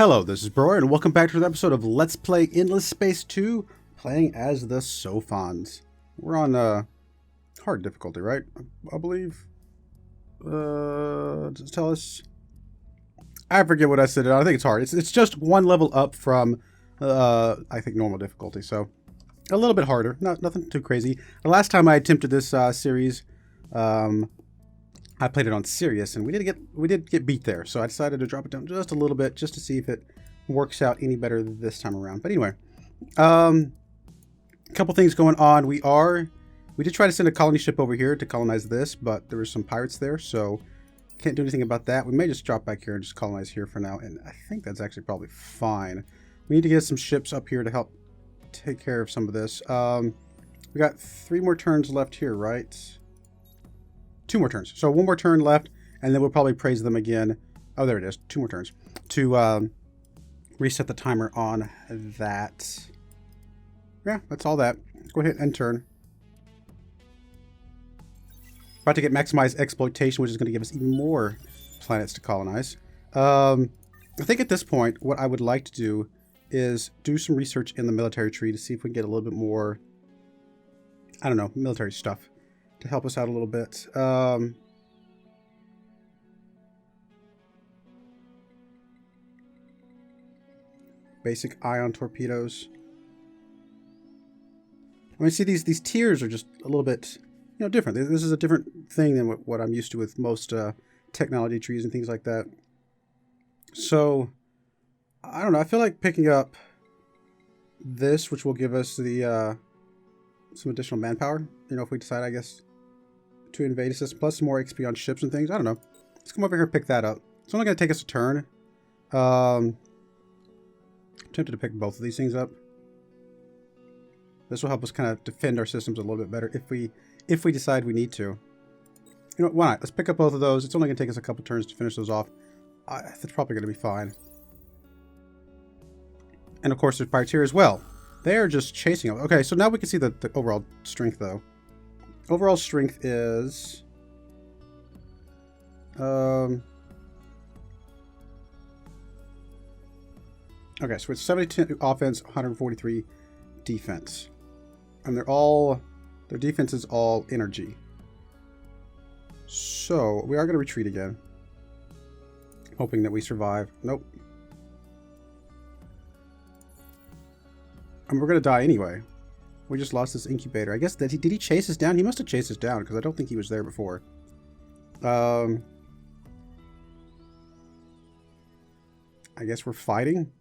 Hello, this is Broyar, and welcome back to another episode of Let's Play Endless Space 2, playing as the Sophons. We're on hard difficulty, right? I believe. Does it tell us? I forget what I said. I think it's hard. It's just one level up from, I think, normal difficulty, so a little bit harder. Nothing too crazy. The last time I attempted this series, I played it on Serious, and we did get beat there. So I decided to drop it down just a little bit, just to see if it works out any better this time around. But anyway, a couple things going on. We did try to send a colony ship over here to colonize this, but there were some pirates there, so can't do anything about that. We may just drop back here and just colonize here for now, and I think that's actually probably fine. We need to get some ships up here to help take care of some of this. We got 3 more turns left here, right? 2 more turns. So 1 more turn left, and then we'll probably praise them again. Oh, there it is. 2 more turns to reset the timer on that. Yeah, that's all that. Go ahead and turn. About to get maximized exploitation, which is going to give us even more planets to colonize. I think at this point, what I would like to do is do some research in the military tree to see if we can get a little bit more, I don't know, military stuff to help us out a little bit. Basic ion torpedoes. I mean, see, these tiers are just a little bit, different. This is a different thing than what I'm used to with most technology trees and things like that. So, I don't know. I feel like picking up this, which will give us the some additional manpower. If we decide, I guess, to invade a system, plus some more XP on ships and things. I don't know. Let's come over here and pick that up. It's only going to take us a turn. I'm tempted to pick both of these things up. This will help us kind of defend our systems a little bit better if we decide we need to. Why not? Let's pick up both of those. It's only going to take us a couple turns to finish those off. That's probably going to be fine. And of course, there's pirates here as well. They are just chasing us. Okay, so now we can see the overall strength, though. Overall strength is... Okay, so it's 72 offense, 143 defense. And their defense is all energy. So, we are going to retreat again. Hoping that we survive. Nope. And we're going to die anyway. We just lost this incubator. I guess, did he chase us down? He must have chased us down, because I don't think he was there before. I guess we're fighting.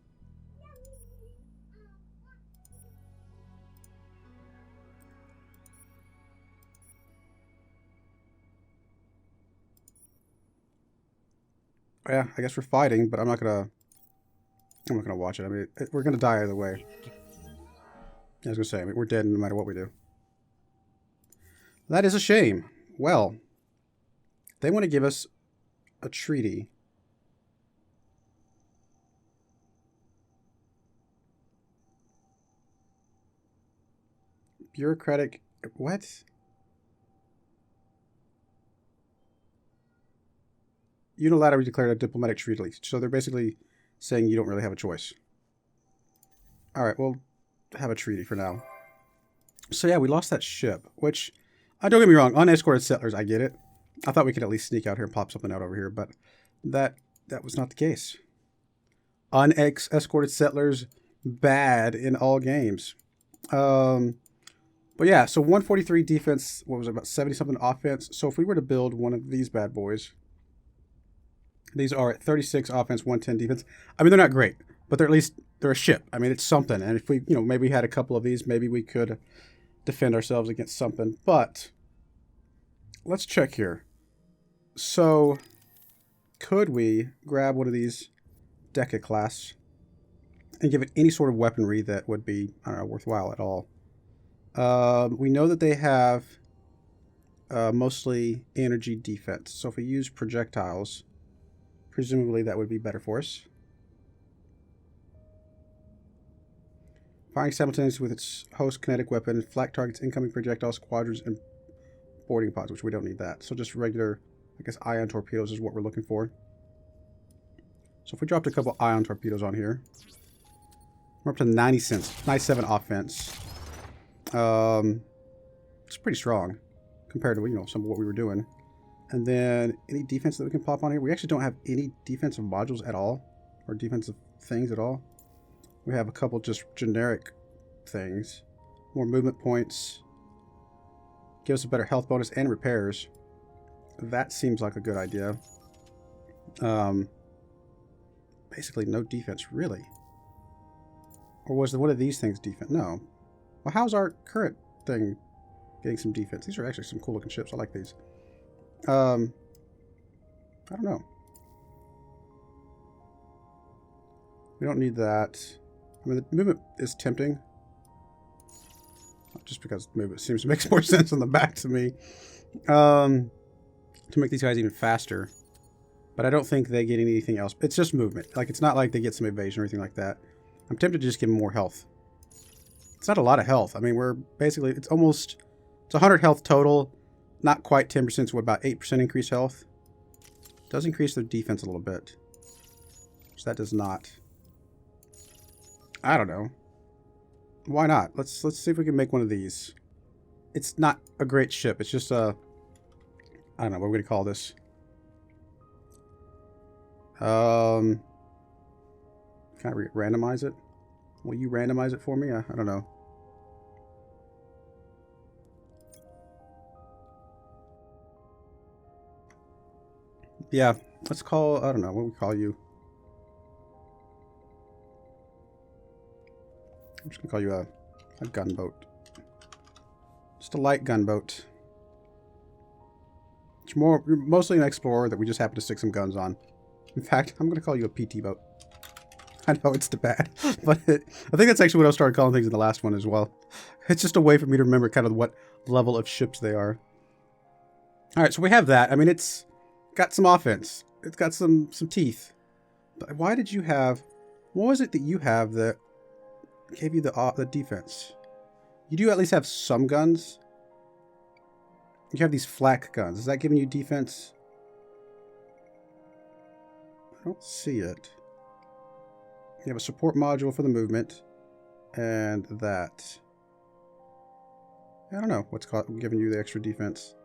Yeah, I guess we're fighting, but I'm not gonna watch it. I mean, we're gonna die either way. I was gonna say, we're dead no matter what we do. That is a shame. Well, they want to give us a treaty. Bureaucratic... What? Unilaterally declared a diplomatic treaty. So they're basically saying you don't really have a choice. Alright, we'll have a treaty for now. So yeah, we lost that ship, which, don't get me wrong, unescorted settlers, I get it. I thought we could at least sneak out here and pop something out over here, but that was not the case. Unescorted settlers, bad in all games. But yeah, so 143 defense, what was it, about 70-something offense. So if we were to build one of these bad boys, these are at 36 offense, 110 defense. I mean, they're not great, but they're a ship. I mean, it's something. And if we, maybe we had a couple of these, maybe we could defend ourselves against something. But let's check here. So could we grab one of these Deca class and give it any sort of weaponry that would be, I don't know, worthwhile at all? We know that they have mostly energy defense. So if we use projectiles, presumably that would be better for us. Firing simultaneously with its host kinetic weapon, flak targets incoming projectile squadrons and boarding pods, which we don't need that. So just regular, I guess, ion torpedoes is what we're looking for. So if we dropped a couple ion torpedoes on here, we're up to 90 cents, 97 offense. It's pretty strong compared to, you know, some of what we were doing. And then any defense that we can pop on here. We actually don't have any defensive modules at all, or defensive things at all. We have a couple just generic things. More movement points. Give us a better health bonus and repairs. That seems like a good idea. Basically no defense, really. Or was one of these things defense? No. Well, how's our current thing getting some defense? These are actually some cool looking ships. I like these. I don't know. We don't need that. I mean, the movement is tempting. Just because movement seems to make more sense on the back to me. To make these guys even faster. But I don't think they get anything else. It's just movement. Like, it's not like they get some evasion or anything like that. I'm tempted to just give them more health. It's not a lot of health. I mean, we're basically, it's 100 health total. Not quite 10%, so what, about 8% increased health? Does increase their defense a little bit. So that does not. I don't know. Why not? Let's see if we can make one of these. It's not a great ship. It's just a, I don't know, what we're going to call this. Can I randomize it? Will you randomize it for me? I don't know. Yeah, let's call, I don't know, what do we call you? I'm just going to call you a gunboat. Just a light gunboat. You're mostly an explorer that we just happen to stick some guns on. In fact, I'm going to call you a PT boat. I know it's too bad, but I think that's actually what I started calling things in the last one as well. It's just a way for me to remember kind of what level of ships they are. All right, so we have that. I mean, it's got some offense. It's got some teeth. But why did you have... What was it that you have that gave you the defense? You do at least have some guns. You have these flak guns. Is that giving you defense? I don't see it. You have a support module for the movement. And that. I don't know what's giving you the extra defense.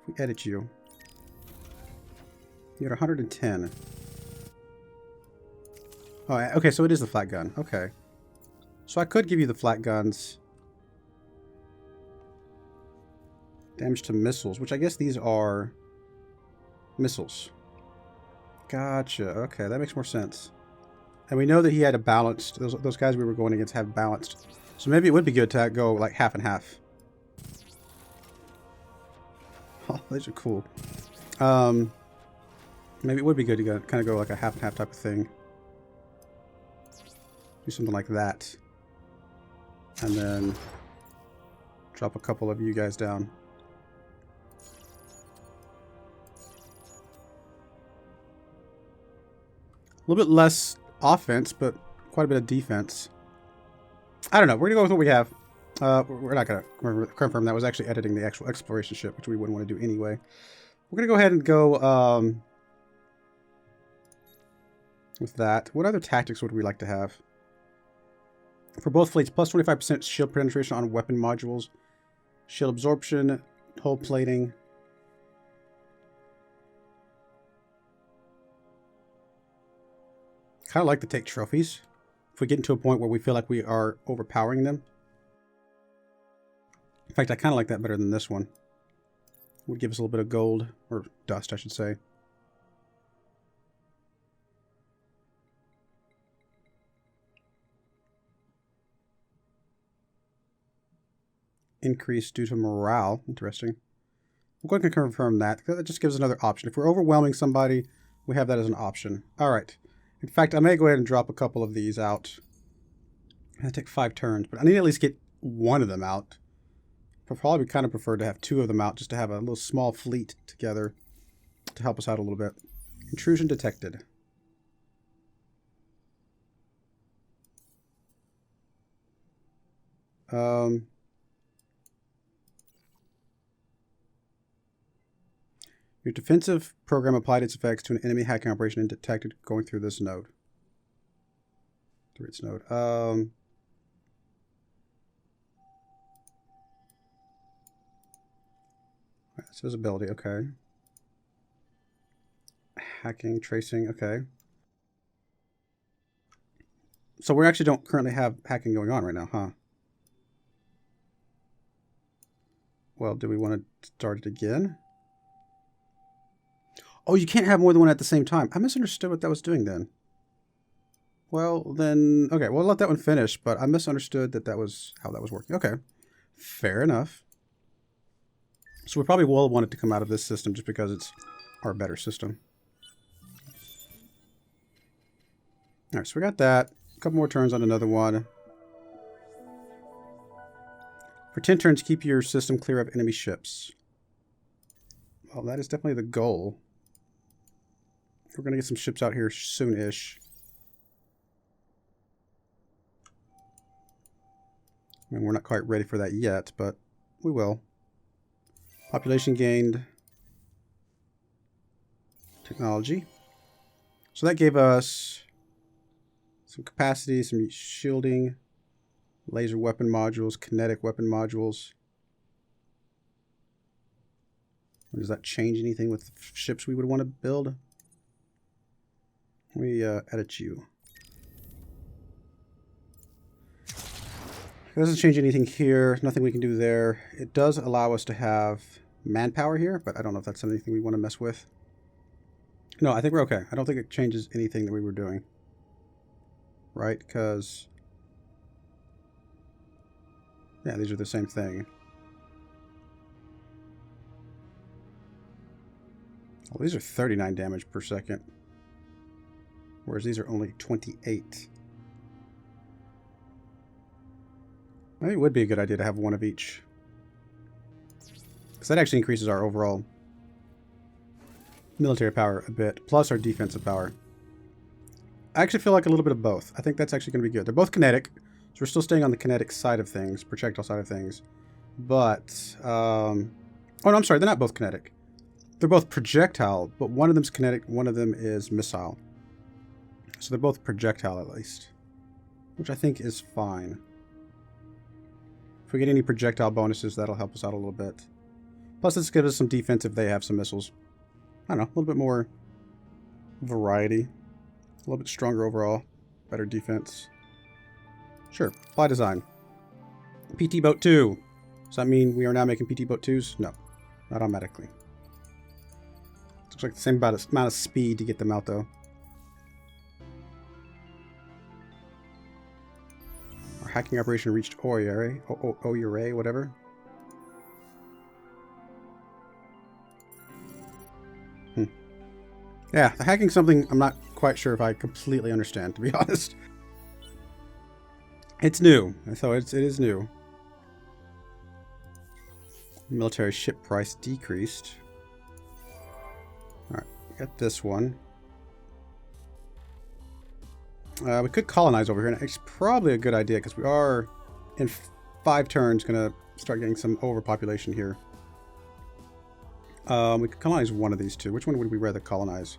If we edit you. You had 110. Oh, okay, so it is the flat gun. Okay. So I could give you the flat guns. Damage to missiles, which I guess these are missiles. Gotcha. Okay, that makes more sense. And we know that he had a balanced... Those guys we were going against have balanced. So maybe it would be good to go like half and half. Oh, these are cool. Maybe it would be good to kind of go like a half and half type of thing. Do something like that. And then drop a couple of you guys down. A little bit less offense, but quite a bit of defense. I don't know. We're going to go with what we have. We're not going to confirm that was actually editing the actual exploration ship, which we wouldn't want to do anyway. We're going to go ahead and go with that. What other tactics would we like to have? For both fleets, plus 25% shield penetration on weapon modules. Shield absorption, hull plating. Kind of like to take trophies. If we get into a point where we feel like we are overpowering them. In fact, I kind of like that better than this one. Would give us a little bit of gold, or dust, I should say. Increase due to morale. Interesting. We'll go ahead and confirm that. That just gives us another option. If we're overwhelming somebody, we have that as an option. All right. In fact, I may go ahead and drop a couple of these out. I take 5 turns, but I need to at least get one of them out. I'd probably kind of prefer to have 2 of them out just to have a little small fleet together to help us out a little bit. Intrusion detected. Your defensive program applied its effects to an enemy hacking operation and detected going through this node. Through its node. That's visibility, okay. Hacking, tracing, okay. So we actually don't currently have hacking going on right now, huh? Well, do we want to start it again? Oh, you can't have more than one at the same time. I misunderstood what that was doing then. Well, then, okay, we'll let that one finish, but I misunderstood that that was how that was working. Okay, fair enough. So we probably will want it to come out of this system just because it's our better system. All right, so we got that. A couple more turns on another one. For 10 turns, keep your system clear of enemy ships. Well, that is definitely the goal. We're going to get some ships out here soon-ish. I mean, we're not quite ready for that yet, but we will. Population gained. Technology. So that gave us some capacity, some shielding, laser weapon modules, kinetic weapon modules. Does that change anything with ships we would want to build? We edit you. It doesn't change anything here. Nothing we can do there. It does allow us to have manpower here, but I don't know if that's anything we want to mess with. No, I think we're okay. I don't think it changes anything that we were doing. Right? Because... yeah, these are the same thing. Well, these are 39 damage per second. Whereas these are only 28. Maybe it would be a good idea to have one of each. Because that actually increases our overall military power a bit, plus our defensive power. I actually feel like a little bit of both. I think that's actually going to be good. They're both kinetic, so we're still staying on the kinetic side of things, projectile side of things. But, oh no, I'm sorry, they're not both kinetic. They're both projectile, but one of them's kinetic, one of them is missile. So they're both projectile at least, which I think is fine. If we get any projectile bonuses, that'll help us out a little bit. Plus, this gives us some defense if they have some missiles. I don't know, a little bit more variety. A little bit stronger overall. Better defense. Sure, apply design. PT Boat 2. Does that mean we are now making PT Boat 2s? No, not automatically. Looks like the same amount of speed to get them out, though. Our hacking operation reached Broyar, whatever. Yeah, the hacking's something I'm not quite sure if I completely understand, to be honest. It's new, so it is new. Military ship price decreased. Alright, we got this one. We could colonize over here, and it's probably a good idea, because we are, in 5 turns, going to start getting some overpopulation here. We could colonize one of these two. Which one would we rather colonize?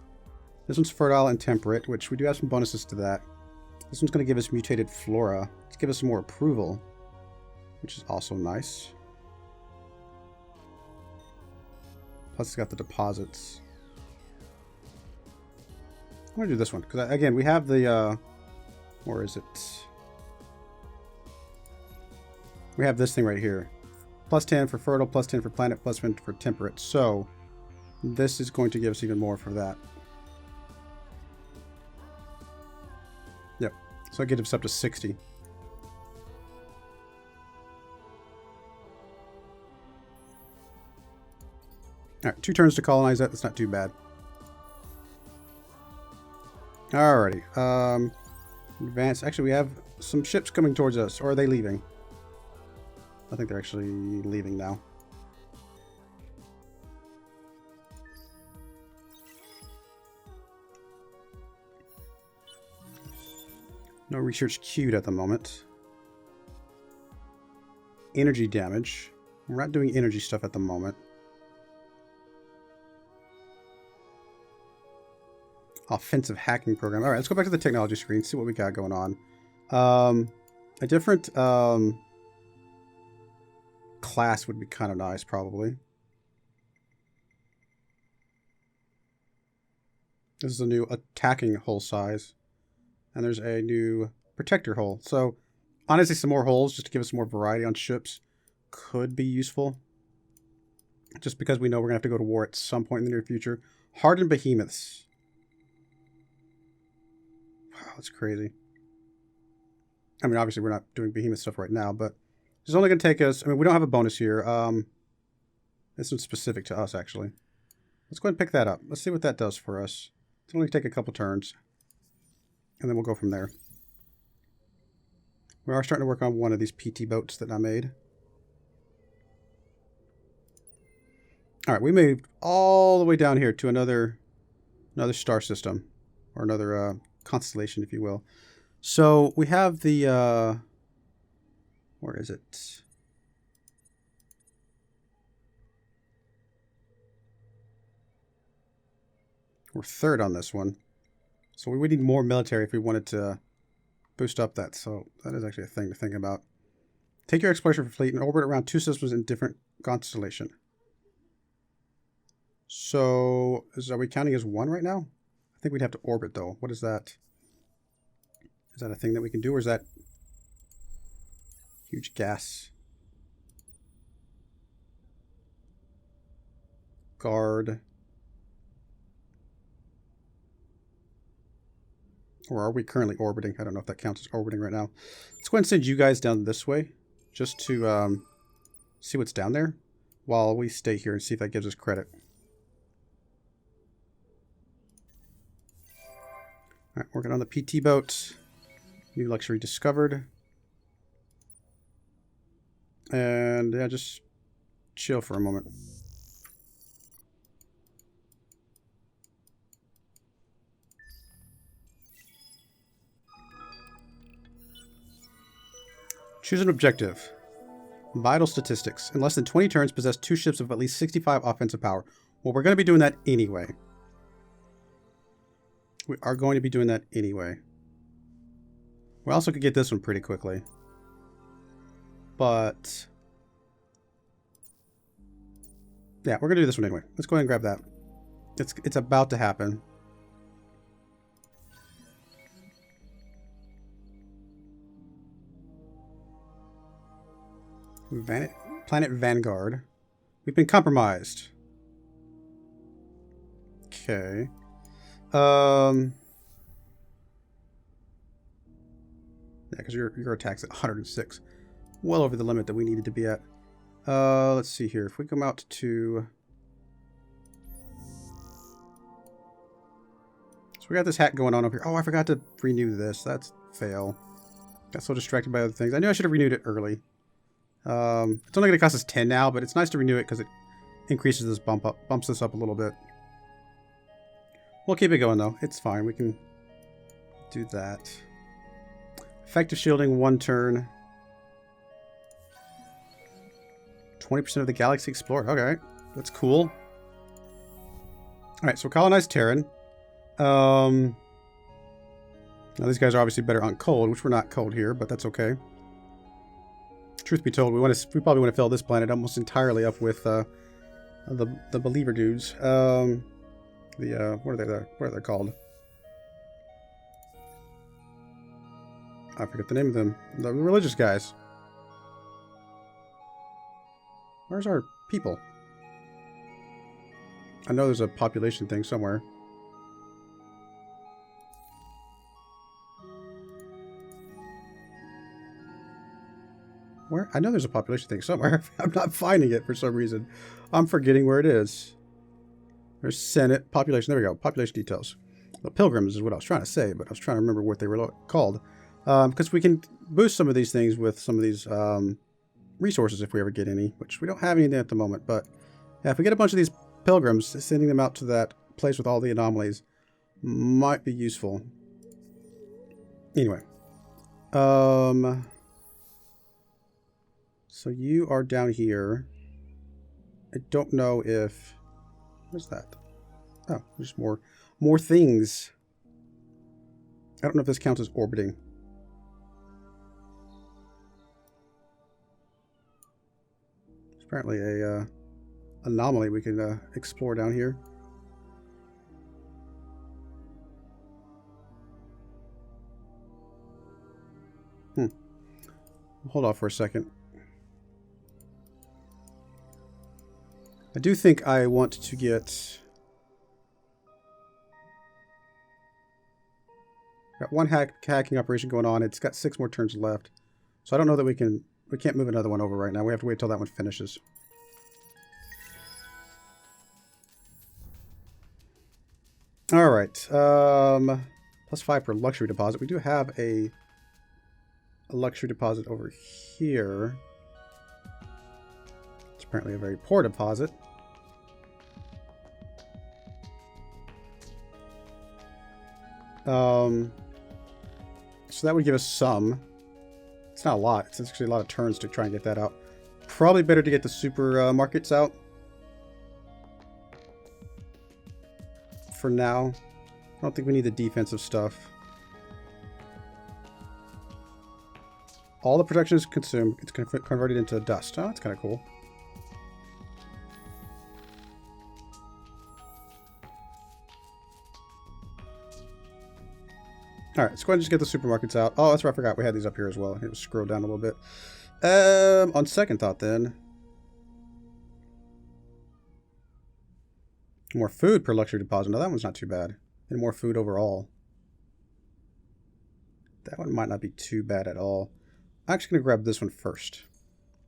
This one's fertile and temperate, which we do have some bonuses to that. This one's going to give us mutated flora. Let's give us some more approval, which is also nice. Plus it's got the deposits. I'm going to do this one, because again, we have the, where is it? We have this thing right here. Plus 10 for fertile, plus 10 for planet, plus 10 for temperate. So this is going to give us even more for that. Yep. So I get us up to 60. Alright, 2 turns to colonize that. That's not too bad. Alrighty. Advance. Actually, we have some ships coming towards us. Or are they leaving? I think they're actually leaving now. No research queued at the moment. Energy damage. We're not doing energy stuff at the moment. offensive hacking program. All right, let's go back to the technology screen, see what we got going on. A different class would be kind of nice, probably. This is a new attacking hull size. And there's a new protector hull. So, honestly, some more hulls just to give us more variety on ships could be useful. Just because we know we're going to have to go to war at some point in the near future. Hardened behemoths. Wow, that's crazy. I mean, obviously, we're not doing behemoth stuff right now, but it's only going to take us... I mean, we don't have a bonus here. This one's specific to us, actually. Let's go ahead and pick that up. Let's see what that does for us. It's only going to take a couple turns. And then we'll go from there. We are starting to work on one of these PT boats that I made. Alright, we moved all the way down here to another star system. Or another constellation, if you will. So, we have the... where is it? We're third on this one. So we would need more military if we wanted to boost up that. So that is actually a thing to think about. Take your exploration fleet and orbit around 2 systems in different constellation. So are we counting as 1 right now? I think we'd have to orbit though. What is that? Is that a thing that we can do, or is that huge gas? Guard. Or are we currently orbiting? I don't know if that counts as orbiting right now. Let's go ahead and send you guys down this way. Just to see what's down there. While we stay here and see if that gives us credit. Alright, working on the PT boat. New luxury discovered. And yeah, just chill for a moment. Choose an objective. Vital statistics. In less than 20 turns, possess 2 ships of at least 65 offensive power. Well, we're going to be doing that anyway. We are going to be doing that anyway. We also could get this one pretty quickly. But... yeah, we're going to do this one anyway. Let's go ahead and grab that. It's about to happen. Planet Vanguard. We've been compromised. Okay. Yeah, because your attack's at 106. Well over the limit that we needed to be at. Let's see here. If we come out to... so we got this hack going on over here. Oh, I forgot to renew this. That's fail. Got so distracted by other things. I knew I should have renewed it early. It's only going to cost us 10 now, but it's nice to renew it because it increases this bumps this up a little bit. We'll keep it going though. It's fine. We can do that. Effective shielding, 1 turn. 20% of the galaxy explored. Okay, that's cool. Alright, so colonize Terran. Now these guys are obviously better on cold, which we're not cold here, but that's okay. Truth be told, we probably want to fill this planet almost entirely up with the believer dudes. What are they called? I forget the name of them. The religious guys. Where's our people? I know there's a population thing somewhere. Where? I know there's a population thing somewhere. I'm not finding it for some reason. I'm forgetting where it is. There's Senate, population. There we go. Population details. The pilgrims is what I was trying to say, but I was trying to remember what they were called. Because we can boost some of these things with some of these resources if we ever get any, which we don't have anything at the moment. But yeah, if we get a bunch of these pilgrims, sending them out to that place with all the anomalies might be useful. Anyway. So you are down here. I don't know if... what's that? Oh, there's more things. I don't know if this counts as orbiting. It's apparently a anomaly we can explore down here. Hold off for a second. I do think I want to get... Got one hacking operation going on. It's got 6 more turns left. So I don't know that we can't move another one over right now. We have to wait till that one finishes. Alright. +5 per luxury deposit. We do have a luxury deposit over here. It's apparently a very poor deposit. So that would give us some. It's not a lot. It's actually a lot of turns to try and get that out. Probably better to get the supermarkets out. For now. I don't think we need the defensive stuff. All the protection is consumed. It's converted into dust. Oh, that's kind of cool. Alright, let's go ahead and just get the supermarkets out. Oh, that's right, I forgot we had these up here as well. It was scrolled down a little bit. On second thought then. More food per luxury deposit. No, that one's not too bad. And more food overall. That one might not be too bad at all. I'm actually going to grab this one first.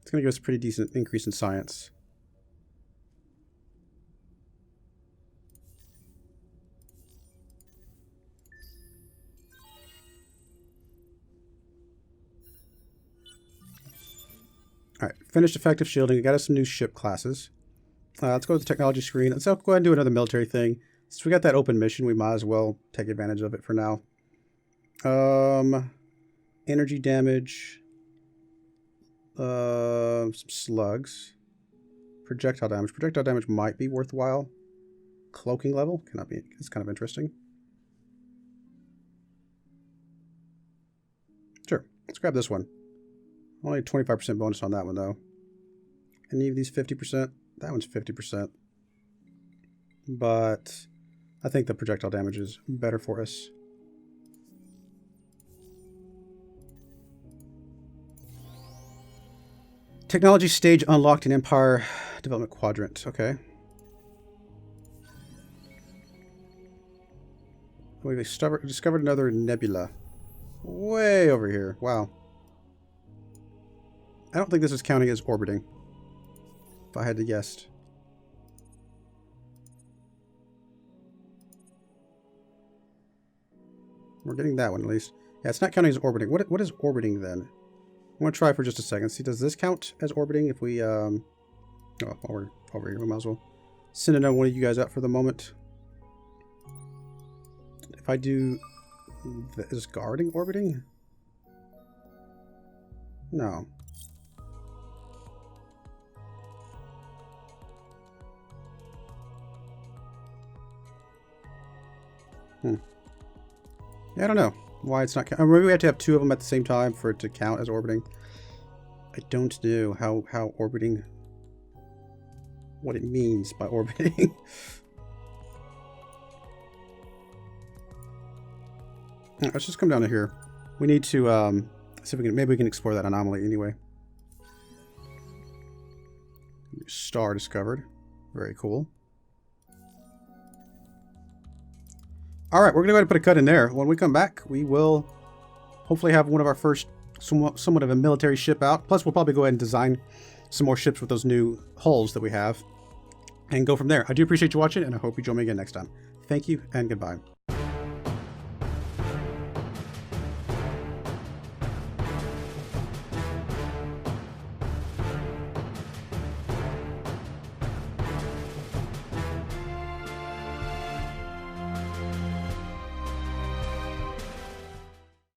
It's going to give us a pretty decent increase in science. Alright, finished effective shielding. Got us some new ship classes. Let's go to the technology screen. Let's go ahead and do another military thing. Since we got that open mission, we might as well take advantage of it for now. Energy damage. Some slugs. Projectile damage. Projectile damage might be worthwhile. Cloaking level. Cannot be. It's kind of interesting. Sure. Let's grab this one. Only 25% bonus on that one, though. Any of these 50%? That one's 50%. But I think the projectile damage is better for us. Technology stage unlocked in Empire Development Quadrant. Okay. We've discovered another nebula. Way over here. Wow. I don't think this is counting as orbiting. If I had to guess. We're getting that one at least. Yeah, it's not counting as orbiting. What is orbiting then? I'm going to try for just a second. See, does this count as orbiting if we... Oh, while we're over here, we might as well send another one of you guys out for the moment. If I do... Is guarding orbiting? No. Yeah, I don't know why it's not. Maybe we have to have 2 of them at the same time for it to count as orbiting. I don't know how orbiting, what it means by orbiting. Let's just come down to here. We need to see if we can. Maybe we can explore that anomaly anyway. Star discovered. Very cool. Alright, we're going to go ahead and put a cut in there. When we come back, we will hopefully have one of our first somewhat of a military ship out. Plus, we'll probably go ahead and design some more ships with those new hulls that we have. And go from there. I do appreciate you watching, and I hope you join me again next time. Thank you, and goodbye.